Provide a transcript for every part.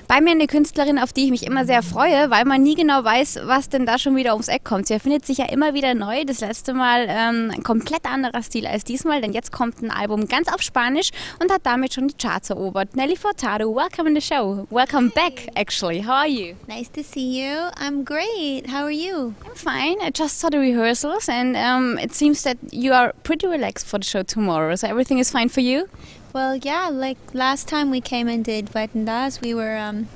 Bei mir eine Künstlerin, auf die ich mich immer sehr freue, weil man nie genau weiß, was denn da schon wieder ums Eck kommt. Sie erfindet sich ja immer wieder neu. Das letzte Mal ein komplett anderer Stil als diesmal, denn jetzt kommt ein Album ganz auf Spanisch und hat damit schon die Charts erobert. Nelly Furtado, welcome in the show. Welcome back, actually. How are you? Nice to see you. I'm great. How are you? I'm fine. I just saw the rehearsals and it seems that you are pretty relaxed for the show tomorrow. So everything is fine for you? Well, yeah, like last time we came and did wetten,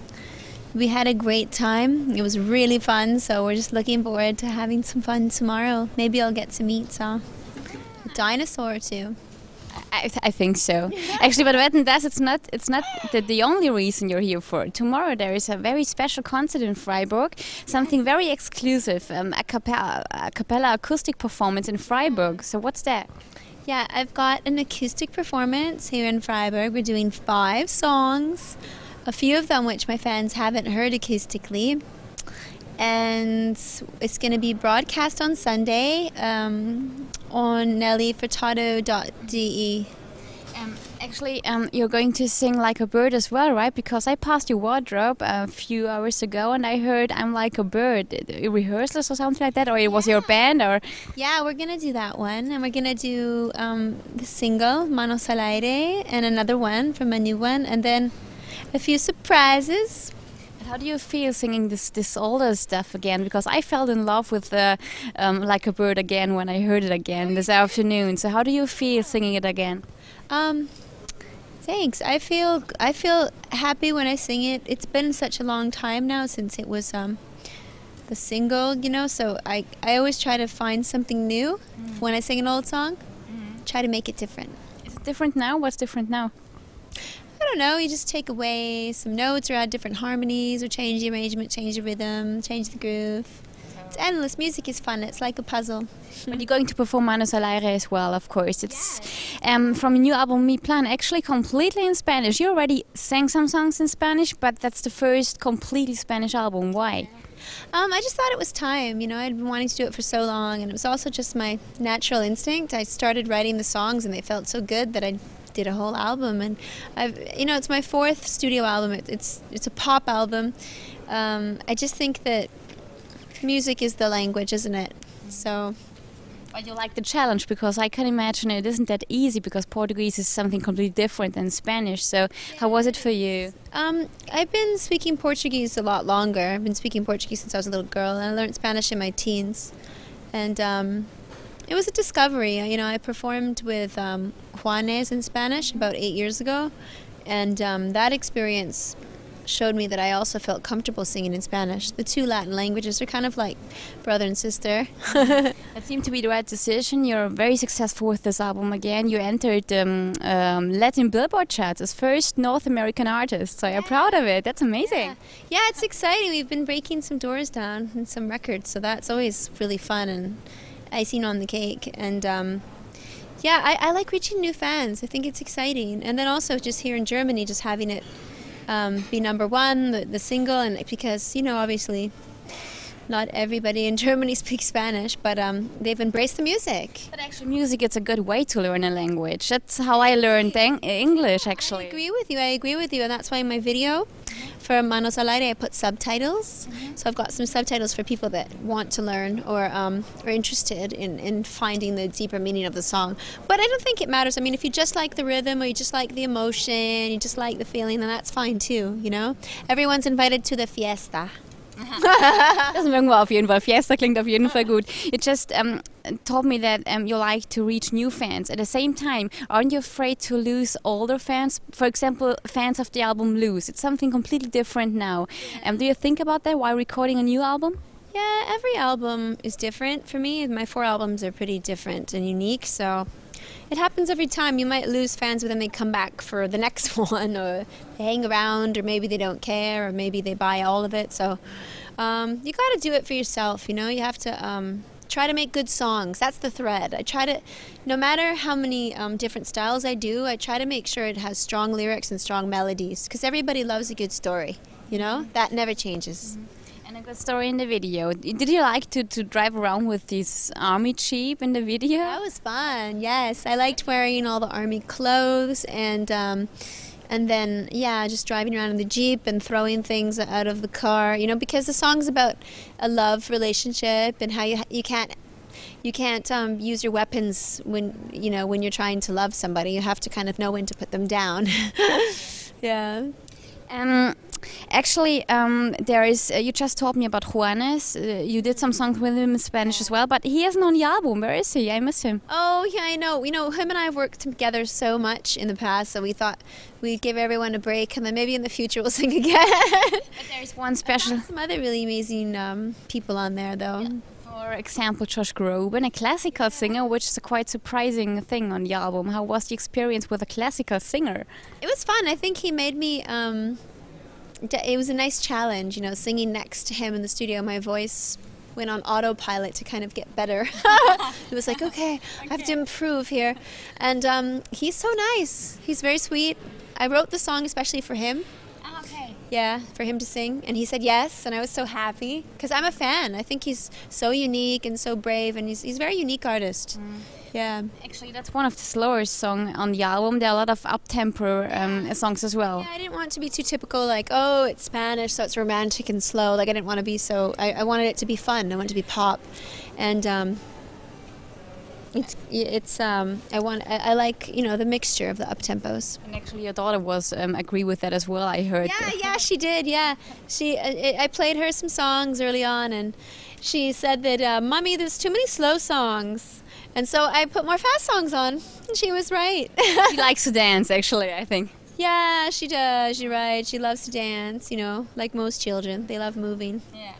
we had a great time. It was really fun, so we're just looking forward to having some fun tomorrow. Maybe I'll get to meet a dinosaur too. I think so. Actually, but wetten, it's not the only reason you're here for. Tomorrow there is a very special concert in Freiburg, something very exclusive, a cappella acoustic performance in Freiburg. So what's that? Yeah, I've got an acoustic performance here in Freiburg. We're doing 5 songs, a few of them which my fans haven't heard acoustically. And it's going to be broadcast on Sunday on nellyfurtado.de. Actually, you're going to sing Like a Bird as well, right? Because I passed your wardrobe a few hours ago and I heard I'm Like a Bird. Rehearsals or something like that? Or it was your band? Or Yeah, we're going to do that one. And we're going to do the single, Manos al aire, and another one from a new one. And then a few surprises. How do you feel singing this older stuff again? Because I fell in love with Like a Bird again when I heard it again this afternoon. So how do you feel singing it again? Thanks. I feel happy when I sing it. It's been such a long time now since it was the single, you know, so I always try to find something new when I sing an old song. Try to make it different. Is it different now? What's different now? I don't know, you just take away some notes or add different harmonies or change the arrangement, change the rhythm, change the groove. It's endless. Music is fun. It's like a puzzle. But you're going to perform Manos al aire as well, of course. It's from a new album, Mi Plan, actually completely in Spanish. You already sang some songs in Spanish, but that's the first completely Spanish album. Why? I just thought it was time. You know, I'd been wanting to do it for so long, and it was also just my natural instinct. I started writing the songs, and they felt so good that I did a whole album. And it's my 4th studio album. It's a pop album. I just think that music is the language, isn't it? So. But you like the challenge, because I can imagine it isn't that easy, because Portuguese is something completely different than Spanish. So how was it for you? I've been speaking Portuguese a lot longer. I've been speaking Portuguese since I was a little girl, and I learned Spanish in my teens. And it was a discovery. You know, I performed with Juanes in Spanish about 8 years ago, and that experience showed me that I also felt comfortable singing in Spanish. The 2 Latin languages are kind of like brother and sister. It seemed to be the right decision. You're very successful with this album again. You entered Latin Billboard charts as first North American artist, so you're proud of it. That's amazing. Yeah, it's exciting. We've been breaking some doors down and some records, so that's always really fun and icing on the cake. And I like reaching new fans. I think it's exciting. And then also just here in Germany, just having it be #1, the single, and because, you know, obviously not everybody in Germany speaks Spanish, but they've embraced the music. But actually music, it's a good way to learn a language. That's how I learned English, actually. I agree with you, and that's why in my video for Manos al aire I put subtitles. So I've got some subtitles for people that want to learn or are interested in finding the deeper meaning of the song. But I don't think it matters. I mean, if you just like the rhythm or you just like the emotion, you just like the feeling, then that's fine too, you know? Everyone's invited to the fiesta. Das mögen wir auf jeden Fall. Fiesta klingt auf jeden Fall gut. You just told me that you like to reach new fans. At the same time, aren't you afraid to lose older fans? For example, fans of the album Lose. It's something completely different now. Do you think about that while recording a new album? Yeah, every album is different for me. My 4 albums are pretty different and unique, so it happens every time. You might lose fans, but then they come back for the next one, or they hang around, or maybe they don't care, or maybe they buy all of it. So you got to do it for yourself, you know. You have to try to make good songs. That's the thread. I try to, no matter how many different styles I do, I try to make sure it has strong lyrics and strong melodies, because everybody loves a good story, you know. That never changes. And a good story in the video. Did you like to drive around with this army jeep in the video? That was fun, yes. I liked wearing all the army clothes, and And then, yeah, just driving around in the Jeep and throwing things out of the car, you know, because the song's about a love relationship and how you can't use your weapons when you're trying to love somebody. You have to kind of know when to put them down. Yeah. Actually, there is. You just told me about Juanes. You did some songs with him in Spanish as well, but he isn't on the album. Where is he? I miss him. Oh yeah, I know. You know, him and I have worked together so much in the past, so we thought we'd give everyone a break, and then maybe in the future we'll sing again. But there is one special. Some other really amazing people on there, though. Yeah. For example, Josh Groban, a classical singer, which is a quite surprising thing on the album. How was the experience with a classical singer? It was fun. I think he made me. It was a nice challenge, you know, singing next to him in the studio. My voice went on autopilot to kind of get better. It was like, okay, I have to improve here. And he's so nice. He's very sweet. I wrote the song especially for him. Okay. Yeah, for him to sing. And he said yes, and I was so happy because I'm a fan. I think he's so unique and so brave, and he's a very unique artist. Yeah. Actually, that's one of the slower songs on the album. There are a lot of up-tempo songs as well. Yeah, I didn't want it to be too typical, like, oh, it's Spanish, so it's romantic and slow. Like, I didn't want to be so... I wanted it to be fun. I wanted it to be pop. And I like, you know, the mixture of the up-tempos. And actually, your daughter was agree with that as well, I heard. Yeah, she did, yeah. I played her some songs early on, and she said that, Mommy, there's too many slow songs. And so I put more fast songs on, and she was right. She likes to dance, actually, I think. Yeah, she does. You're right. She loves to dance, you know, like most children. They love moving. Yeah.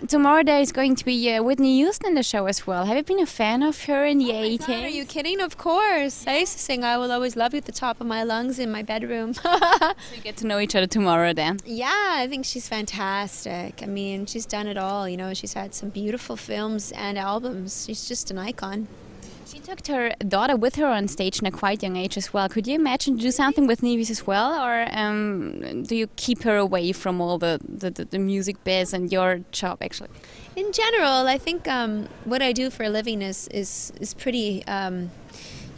Tomorrow there is going to be Whitney Houston in the show as well. Have you been a fan of her in the 80s? God, are you kidding? Of course. I used to sing I Will Always Love You at the top of my lungs in my bedroom. So you get to know each other tomorrow then? Yeah, I think she's fantastic. I mean, she's done it all. You know, she's had some beautiful films and albums. She's just an icon. She took her daughter with her on stage in a quite young age as well. Could you imagine to do something with Nevis as well, or do you keep her away from all the music biz and your job actually? In general, I think what I do for a living is pretty.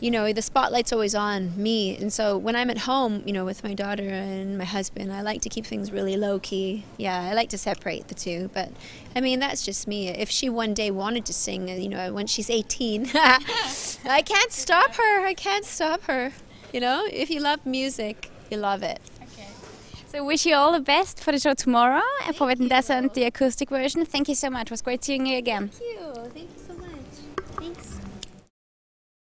You know, the spotlight's always on me, and so when I'm at home, you know, with my daughter and my husband, I like to keep things really low key. Yeah, I like to separate the two, but I mean, that's just me. If she one day wanted to sing, you know, when she's 18, I can't stop her. I can't stop her. You know, if you love music, you love it. Okay. So wish you all the best for the show tomorrow and for Wetten, the acoustic version. Thank you so much. It was great seeing you again. Thank you.